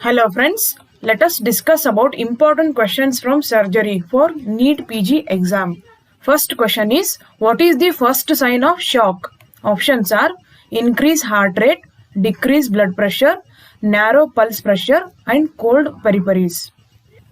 Hello friends, let us discuss about important questions from surgery for NEET PG exam. First question is, what is the first sign of shock? Options are increase heart rate, decrease blood pressure, narrow pulse pressure and cold peripheries.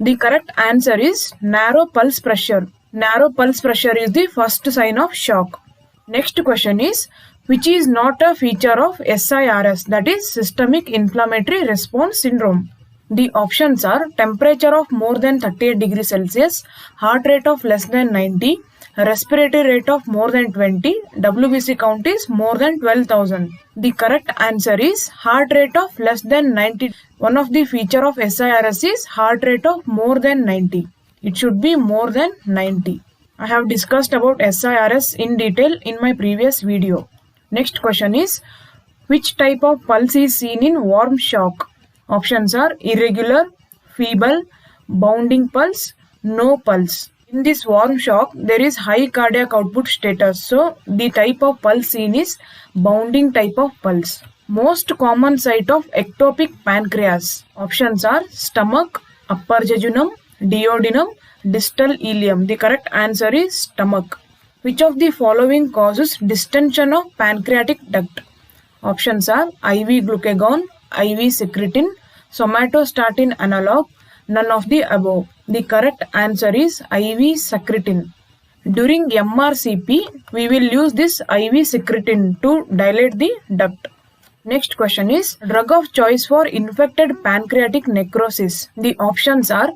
The correct answer is narrow pulse pressure. Narrow pulse pressure is the first sign of shock. Next question is, which is not a feature of SIRS, that is systemic inflammatory response syndrome? The options are temperature of more than 38 degrees Celsius, heart rate of less than 90, respiratory rate of more than 20, WBC count is more than 12,000. The correct answer is heart rate of less than 90. One of the feature of SIRS is heart rate of more than 90. It should be more than 90. I have discussed about SIRS in detail in my previous video. Next question is, which type of pulse is seen in warm shock? Options are irregular, feeble, bounding pulse, no pulse. In this warm shock, there is high cardiac output status. So, the type of pulse seen is bounding type of pulse. Most common site of ectopic pancreas. Options are stomach, upper jejunum, duodenum, distal ileum. The correct answer is stomach. Which of the following causes distension of pancreatic duct? Options are IV glucagon, IV secretin, somatostatin analog, none of the above. The correct answer is IV secretin. During MRCP, we will use this IV secretin to dilate the duct. Next question is, drug of choice for infected pancreatic necrosis. The options are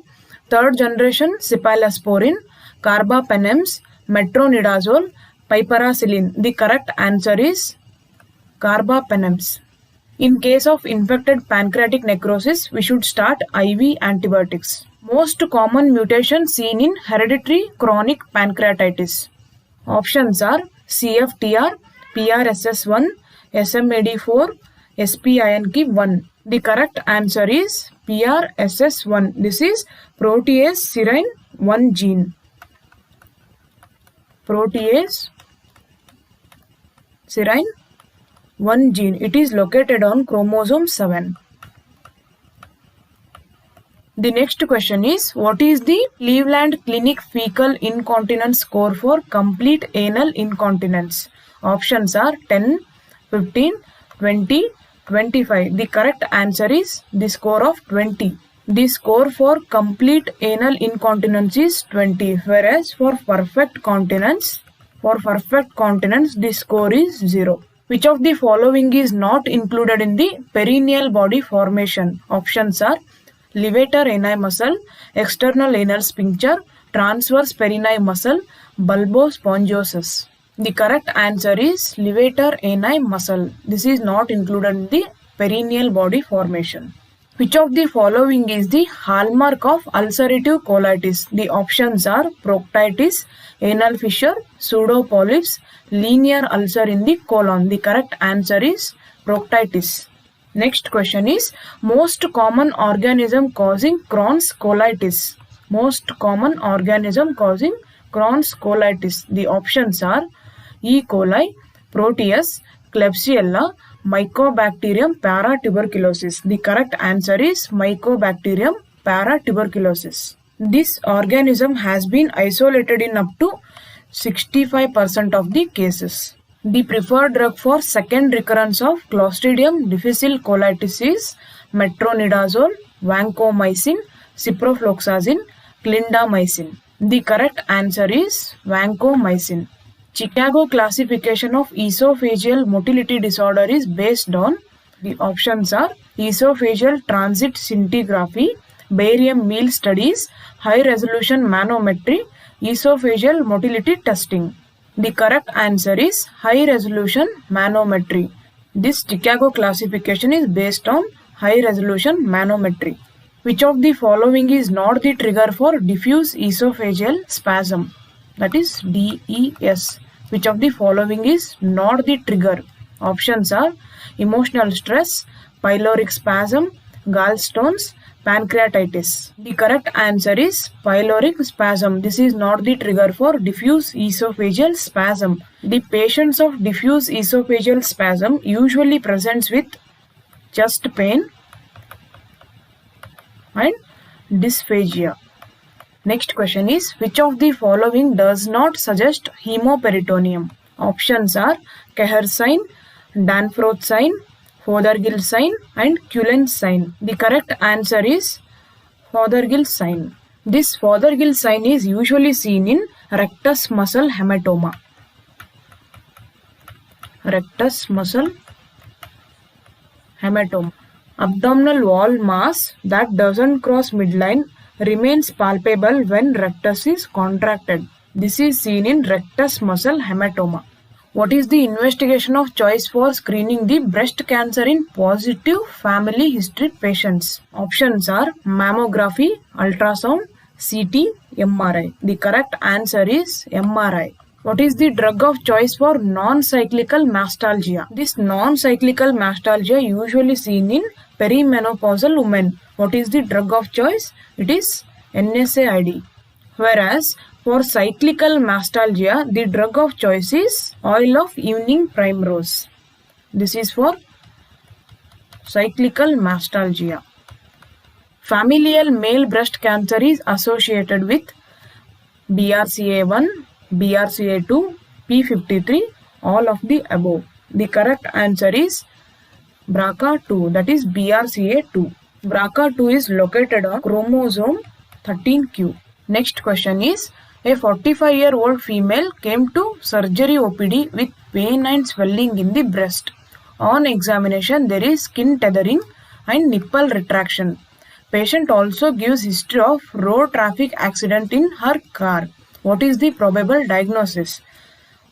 third generation cephalosporin, carbapenems, metronidazole, piperacillin. The correct answer is carbapenems. In case of infected pancreatic necrosis, we should start IV antibiotics. Most common mutations seen in hereditary chronic pancreatitis. Options are CFTR, PRSS1, SMAD4, SPINK1. The correct answer is PRSS1. This is protease serine 1 gene. Protease serine 1 gene. It is located on chromosome 7. The next question is, what is the Cleveland Clinic fecal incontinence score for complete anal incontinence? Options are 10, 15, 20, 25. The correct answer is the score of 20. The score for complete anal incontinence is 20, whereas for perfect continence, the score is 0. Which of the following is not included in the perineal body formation? Options are levator ani muscle, external anal sphincter, transverse perineal muscle, bulbospongiosus. The correct answer is levator ani muscle. This is not included in the perineal body formation. Which of the following is the hallmark of ulcerative colitis? The options are proctitis, anal fissure, pseudopolyps, linear ulcer in the colon. The correct answer is proctitis. Next question is, most common organism causing Crohn's colitis. Most common organism causing Crohn's colitis. The options are E. coli, Proteus, Klebsiella, Mycobacterium paratuberculosis. The correct answer is Mycobacterium paratuberculosis. This organism has been isolated in up to 65% of the cases. The preferred drug for second recurrence of Clostridium difficile colitis is metronidazole, vancomycin, ciprofloxacin, clindamycin. The correct answer is vancomycin. Chicago classification of esophageal motility disorder is based on, the options are esophageal transit scintigraphy, barium meal studies, high resolution manometry, esophageal motility testing. The correct answer is high resolution manometry. This Chicago classification is based on high resolution manometry. Which of the following is not the trigger for diffuse esophageal spasm? That is DES. Which of the following is not the trigger? Options are emotional stress, pyloric spasm, gallstones, pancreatitis. The correct answer is pyloric spasm. This is not the trigger for diffuse esophageal spasm. The patients of diffuse esophageal spasm usually presents with chest pain, and dysphagia. Next question is, which of the following does not suggest hemoperitoneum? Options are Kehr sign, Danforth sign, Fothergill sign and Cullen sign. The correct answer is Fothergill sign. This Fothergill sign is usually seen in rectus muscle hematoma. Rectus muscle hematoma. Abdominal wall mass that doesn't cross midline remains palpable when rectus is contracted. This is seen in rectus muscle hematoma. What is the investigation of choice for screening the breast cancer in positive family history patients? Options are mammography, ultrasound, CT, MRI. The correct answer is MRI. What is the drug of choice for non-cyclical mastalgia? This non-cyclical mastalgia usually seen in perimenopausal women. What is the drug of choice? It is NSAID. Whereas for cyclical mastalgia, the drug of choice is oil of evening primrose. This is for cyclical mastalgia. Familial male breast cancer is associated with BRCA1, BRCA2, P53, all of the above. The correct answer is BRCA2, that is BRCA2. BRCA2 is located on chromosome 13q. Next question is, a 45-year-old female came to surgery OPD with pain and swelling in the breast. On examination, there is skin tethering and nipple retraction. Patient also gives history of road traffic accident in her car. What is the probable diagnosis?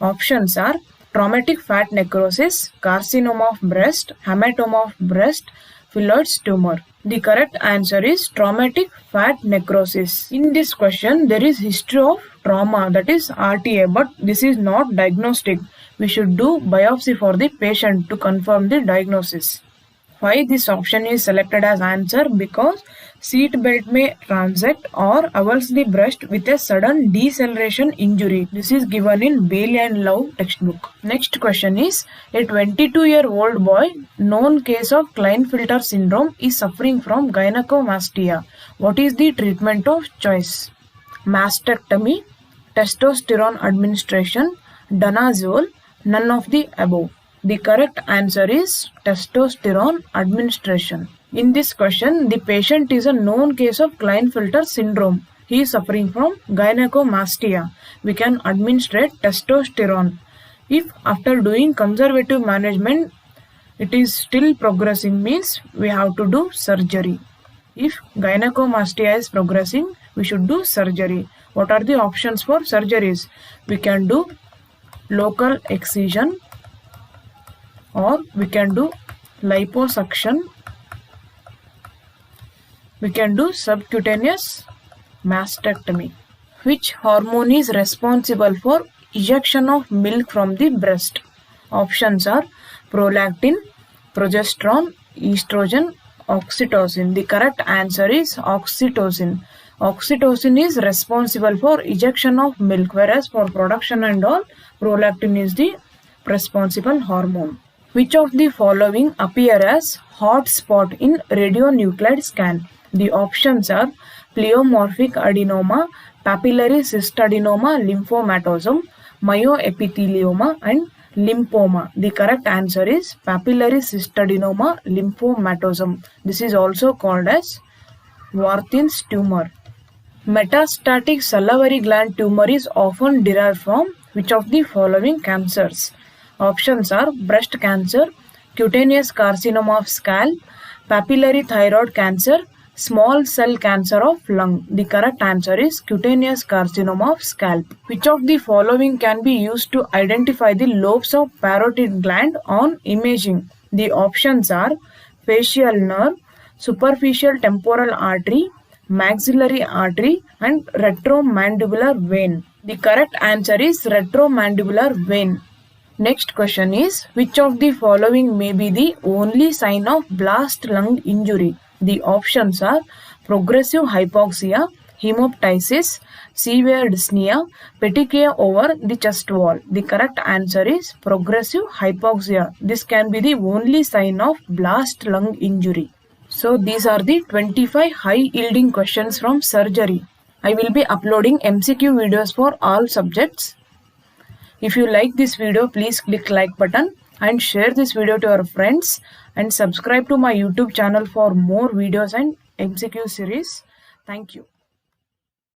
Options are traumatic fat necrosis, carcinoma of breast, hematoma of breast, phyllodes tumor. The correct answer is traumatic fat necrosis. In this question, there is history of trauma, that is RTA, but this is not diagnostic. We should do biopsy for the patient to confirm the diagnosis. Why this option is selected as answer? Because seat belt may transect or avulse the breast with a sudden deceleration injury. This is given in Bailey and Love textbook. Next question is, a 22-year-old boy, known case of Klinefelter syndrome, is suffering from gynecomastia. What is the treatment of choice? Mastectomy, testosterone administration, danazole, none of the above. The correct answer is testosterone administration. In this question, the patient is a known case of Klinefelter syndrome. He is suffering from gynecomastia. We can administrate testosterone. If after doing conservative management, it is still progressing, means we have to do surgery. If gynecomastia is progressing, we should do surgery. What are the options for surgeries? We can do local excision, or we can do liposuction, we can do subcutaneous mastectomy. Which hormone is responsible for ejection of milk from the breast? Options are prolactin, progesterone, estrogen, oxytocin. The correct answer is oxytocin. Oxytocin is responsible for ejection of milk, whereas for production and all, prolactin is the responsible hormone. Which of the following appear as hot spot in radionuclide scan? The options are pleomorphic adenoma, papillary cystadenoma, lymphomatosum, myoepithelioma and lymphoma. The correct answer is papillary cystadenoma, lymphomatosum. This is also called as Warthin's tumor. Metastatic salivary gland tumor is often derived from which of the following cancers? Options are breast cancer, cutaneous carcinoma of scalp, papillary thyroid cancer, small cell cancer of lung. The correct answer is cutaneous carcinoma of scalp. Which of the following can be used to identify the lobes of parotid gland on imaging? The options are facial nerve, superficial temporal artery, maxillary artery and retromandibular vein. The correct answer is retromandibular vein. Next question is, which of the following may be the only sign of blast lung injury? The options are progressive hypoxia, hemoptysis, severe dyspnea, petechia over the chest wall. The correct answer is progressive hypoxia. This can be the only sign of blast lung injury. So these are the 25 high yielding questions from surgery. I will be uploading MCQ videos for all subjects. If you like this video, please click like button and share this video to your friends and subscribe to my YouTube channel for more videos and MCQ series. Thank you.